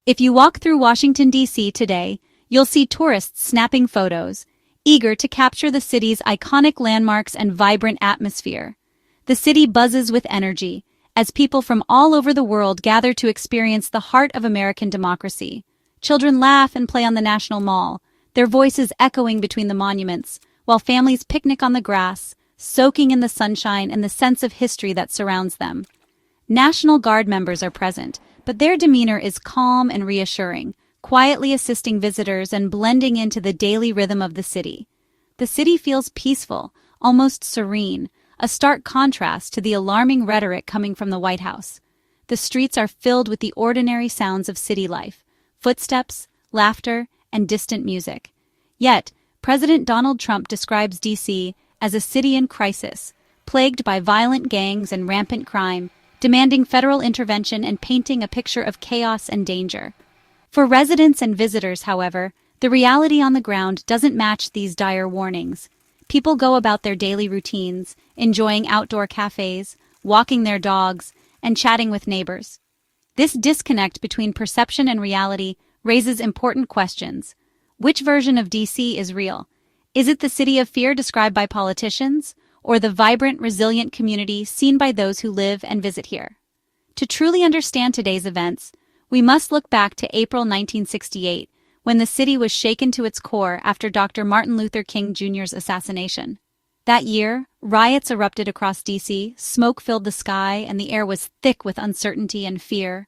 If you walk through Washington, D.C. today, you'll see tourists snapping photos, eager to capture the city's iconic landmarks and vibrant atmosphere. The city buzzes with energy, as people from all over the world gather to experience the heart of American democracy. Children laugh and play on the National Mall, their voices echoing between the monuments, while families picnic on the grass, soaking in the sunshine and the sense of history that surrounds them. National Guard members are present, but their demeanor is calm and reassuring, quietly assisting visitors and blending into the daily rhythm of the city. The city feels peaceful, almost serene, a stark contrast to the alarming rhetoric coming from the White House. The streets are filled with the ordinary sounds of city life, footsteps, laughter, and distant music. Yet, President Donald Trump describes D.C. as a city in crisis, plagued by violent gangs and rampant crime, demanding federal intervention and painting a picture of chaos and danger. For residents and visitors, however, the reality on the ground doesn't match these dire warnings. People go about their daily routines, enjoying outdoor cafes, walking their dogs, and chatting with neighbors. This disconnect between perception and reality raises important questions. Which version of D.C. is real? Is it the city of fear described by politicians, or the vibrant, resilient community seen by those who live and visit here? To truly understand today's events, we must look back to April 1968, when the city was shaken to its core after Dr. Martin Luther King Jr.'s assassination. That year, riots erupted across D.C., smoke filled the sky, and the air was thick with uncertainty and fear.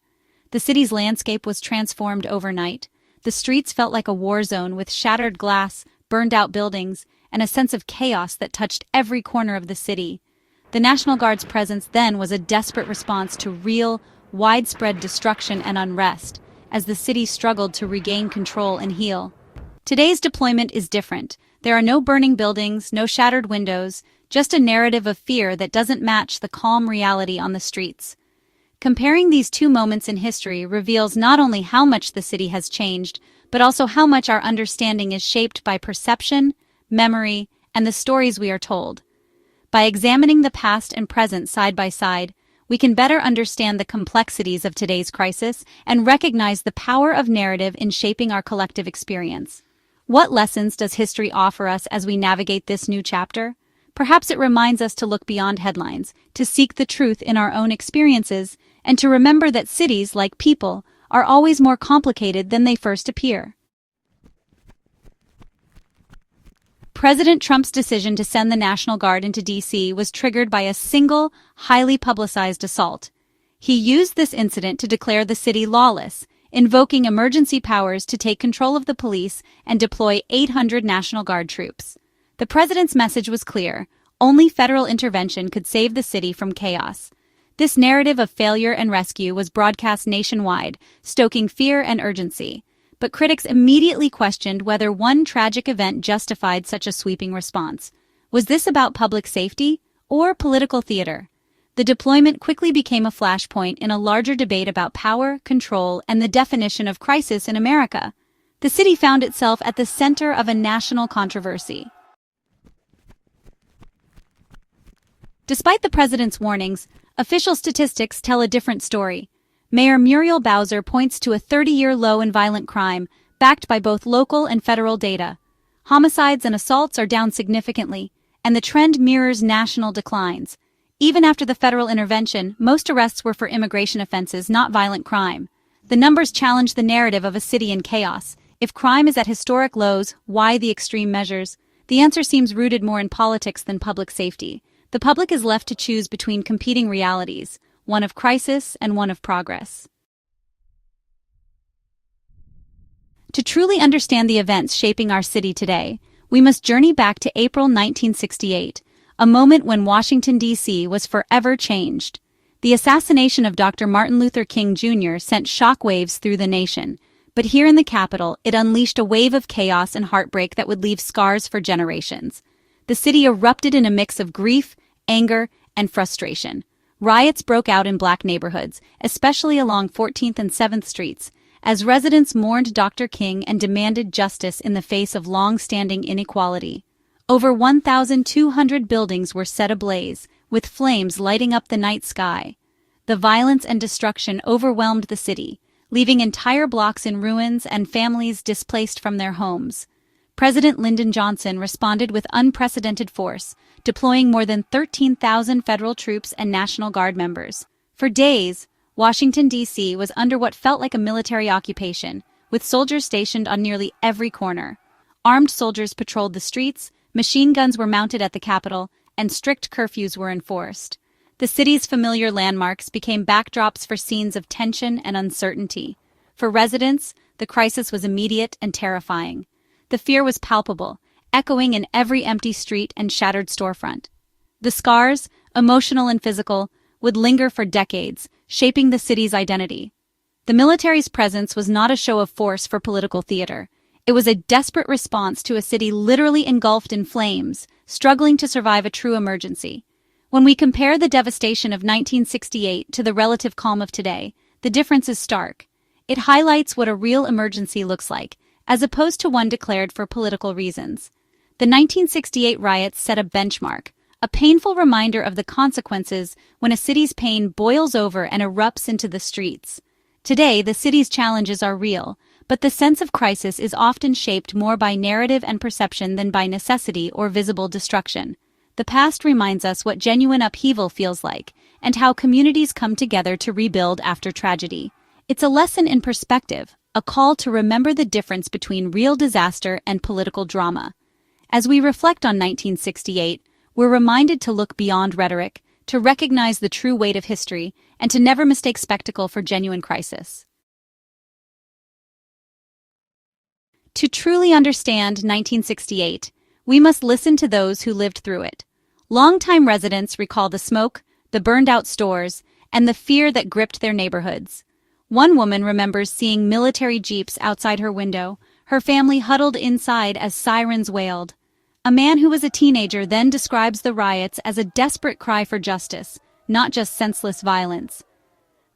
The city's landscape was transformed overnight. The streets felt like a war zone with shattered glass, burned-out buildings, and a sense of chaos that touched every corner of the city. The National Guard's presence then was a desperate response to real, widespread destruction and unrest, as the city struggled to regain control and heal. Today's deployment is different. There are no burning buildings, no shattered windows, just a narrative of fear that doesn't match the calm reality on the streets. Comparing these two moments in history reveals not only how much the city has changed, but also how much our understanding is shaped by perception, memory, and the stories we are told. By examining the past and present side by side, we can better understand the complexities of today's crisis and recognize the power of narrative in shaping our collective experience. What lessons does history offer us as we navigate this new chapter? Perhaps it reminds us to look beyond headlines, to seek the truth in our own experiences, and to remember that cities, like people, are always more complicated than they first appear. President Trump's decision to send the National Guard into D.C. was triggered by a single, highly publicized assault. He used this incident to declare the city lawless, invoking emergency powers to take control of the police and deploy 800 National Guard troops. The president's message was clear: only federal intervention could save the city from chaos. This narrative of failure and rescue was broadcast nationwide, stoking fear and urgency. But critics immediately questioned whether one tragic event justified such a sweeping response. Was this about public safety or political theater? The deployment quickly became a flashpoint in a larger debate about power, control, and the definition of crisis in America. The city found itself at the center of a national controversy. Despite the president's warnings, official statistics tell a different story. Mayor Mayorbowser points to a 30-year low in violent crime, backed by both local and federal data. Homicides and assaults are down significantly, and the trend mirrors national declines. Even after the federal intervention, most arrests were for immigration offenses, not violent crime. The numbers challenge the narrative of a city in chaos. If crime is at historic lows, why the extreme measures? The answer seems rooted more in politics than public safety. The public is left to choose between competing realities, one of crisis and one of progress. To truly understand the events shaping our city today, we must journey back to April 1968, a moment when Washington, D.C. was forever changed. The assassination of Dr. Martin Luther King Jr. sent shockwaves through the nation, but here in the Capitol, it unleashed a wave of chaos and heartbreak that would leave scars for generations. The city erupted in a mix of grief, anger, and frustration. Riots broke out in black neighborhoods, especially along 14th and 7th Streets, as residents mourned Dr. King and demanded justice in the face of long-standing inequality. Over 1,200 buildings were set ablaze, with flames lighting up the night sky. The violence and destruction overwhelmed the city, leaving entire blocks in ruins and families displaced from their homes. President Lyndon Johnson responded with unprecedented force, deploying more than 13,000 federal troops and National Guard members. For days, Washington, D.C. was under what felt like a military occupation, with soldiers stationed on nearly every corner. Armed soldiers patrolled the streets, machine guns were mounted at the Capitol, and strict curfews were enforced. The city's familiar landmarks became backdrops for scenes of tension and uncertainty. For residents, the crisis was immediate and terrifying. The fear was palpable, echoing in every empty street and shattered storefront. The scars, emotional and physical, would linger for decades, shaping the city's identity. The military's presence was not a show of force for political theater. It was a desperate response to a city literally engulfed in flames, struggling to survive a true emergency. When we compare the devastation of 1968 to the relative calm of today, the difference is stark. It highlights what a real emergency looks like, as opposed to one declared for political reasons. The 1968 riots set a benchmark, a painful reminder of the consequences when a city's pain boils over and erupts into the streets. Today, the city's challenges are real, but the sense of crisis is often shaped more by narrative and perception than by necessity or visible destruction. The past reminds us what genuine upheaval feels like, and how communities come together to rebuild after tragedy. It's a lesson in perspective, a call to remember the difference between real disaster and political drama. As we reflect on 1968, we're reminded to look beyond rhetoric, to recognize the true weight of history, and to never mistake spectacle for genuine crisis. To truly understand 1968, we must listen to those who lived through it. Longtime residents recall the smoke, the burned-out stores, and the fear that gripped their neighborhoods. One woman remembers seeing military jeeps outside her window, her family huddled inside as sirens wailed. A man who was a teenager then describes the riots as a desperate cry for justice, not just senseless violence.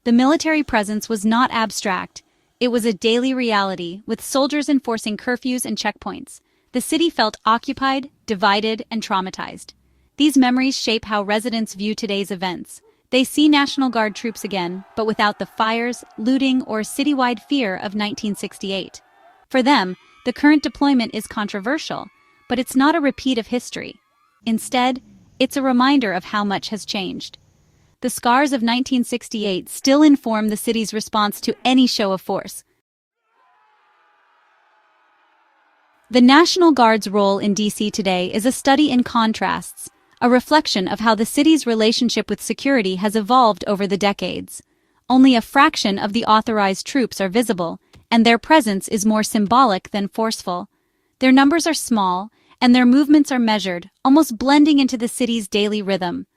The military presence was not abstract. It was a daily reality, with soldiers enforcing curfews and checkpoints. The city felt occupied, divided, and traumatized. These memories shape how residents view today's events. They see National Guard troops again, but without the fires, looting, or citywide fear of 1968. For them, the current deployment is controversial, but it's not a repeat of history. Instead, it's a reminder of how much has changed. The scars of 1968 still inform the city's response to any show of force. The National Guard's role in D.C. today is a study in contrasts, a reflection of how the city's relationship with security has evolved over the decades. Only a fraction of the authorized troops are visible, and their presence is more symbolic than forceful. Their numbers are small, and their movements are measured, almost blending into the city's daily rhythm.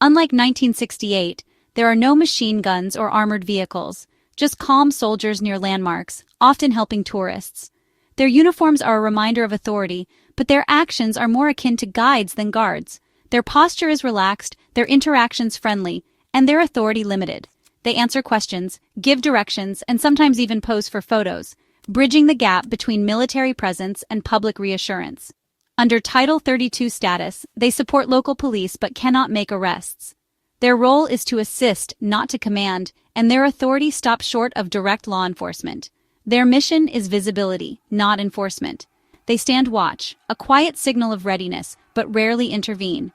Unlike 1968, there are no machine guns or armored vehicles, just calm soldiers near landmarks, often helping tourists. Their uniforms are a reminder of authority, but their actions are more akin to guides than guards. Their posture is relaxed, their interactions friendly, and their authority limited. They answer questions, give directions, and sometimes even pose for photos, bridging the gap between military presence and public reassurance. Under Title 32 status, they support local police but cannot make arrests. Their role is to assist, not to command, and their authority stops short of direct law enforcement. Their mission is visibility, not enforcement. They stand watch, a quiet signal of readiness, but rarely intervene.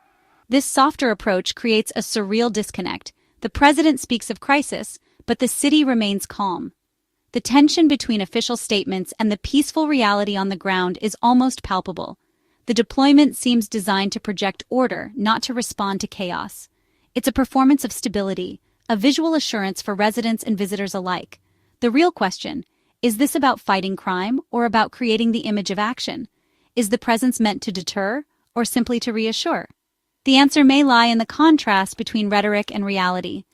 This softer approach creates a surreal disconnect. The president speaks of crisis, but the city remains calm. The tension between official statements and the peaceful reality on the ground is almost palpable. The deployment seems designed to project order, not to respond to chaos. It's a performance of stability, a visual assurance for residents and visitors alike. The real question, is this about fighting crime or about creating the image of action? Is the presence meant to deter or simply to reassure? The answer may lie in the contrast between rhetoric and reality.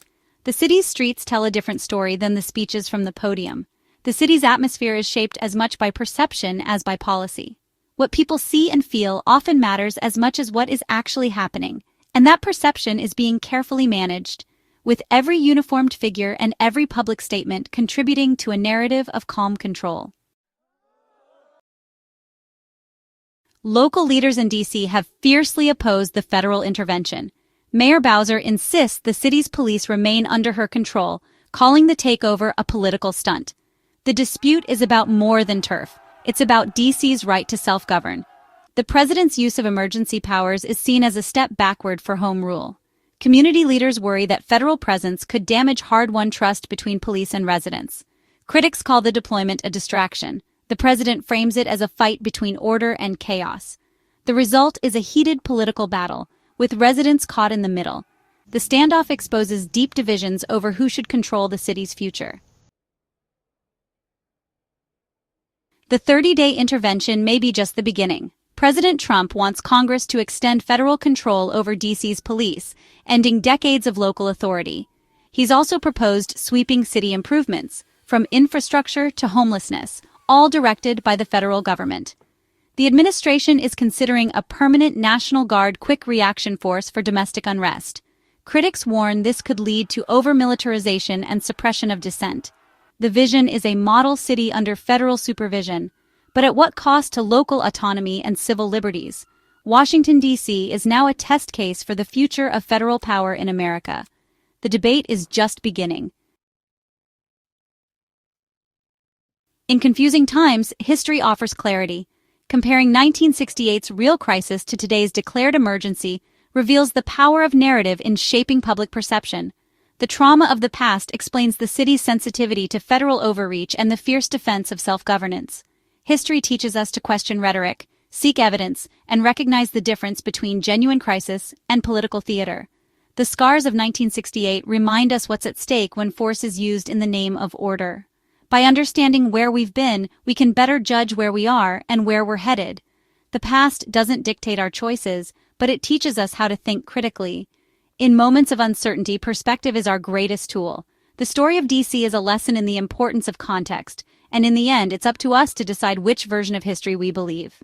The city's streets tell a different story than the speeches from the podium. The city's atmosphere is shaped as much by perception as by policy. What people see and feel often matters as much as what is actually happening, and that perception is being carefully managed, with every uniformed figure and every public statement contributing to a narrative of calm control. Local leaders in D.C. have fiercely opposed the federal intervention. Mayor Bowser insists the city's police remain under her control, calling the takeover a political stunt. The dispute is about more than turf. It's about DC's right to self-govern. The president's use of emergency powers is seen as a step backward for home rule. Community leaders worry that federal presence could damage hard-won trust between police and residents. Critics call the deployment a distraction. The president frames it as a fight between order and chaos. The result is a heated political battle, with residents caught in the middle. The standoff exposes deep divisions over who should control the city's future. The 30-day intervention may be just the beginning. President Trump wants Congress to extend federal control over DC's police, ending decades of local authority. He's also proposed sweeping city improvements, from infrastructure to homelessness, all directed by the federal government. The administration is considering a permanent National Guard quick reaction force for domestic unrest. Critics warn this could lead to over-militarization and suppression of dissent. The vision is a model city under federal supervision, but at what cost to local autonomy and civil liberties? Washington, D.C. is now a test case for the future of federal power in America. The debate is just beginning. In confusing times, history offers clarity. Comparing 1968's real crisis to today's declared emergency reveals the power of narrative in shaping public perception. The trauma of the past explains the city's sensitivity to federal overreach and the fierce defense of self-governance. History teaches us to question rhetoric, seek evidence, and recognize the difference between genuine crisis and political theater. The scars of 1968 remind us what's at stake when force is used in the name of order. By understanding where we've been, we can better judge where we are and where we're headed. The past doesn't dictate our choices, but it teaches us how to think critically. In moments of uncertainty, perspective is our greatest tool. The story of DC is a lesson in the importance of context, and in the end, it's up to us to decide which version of history we believe.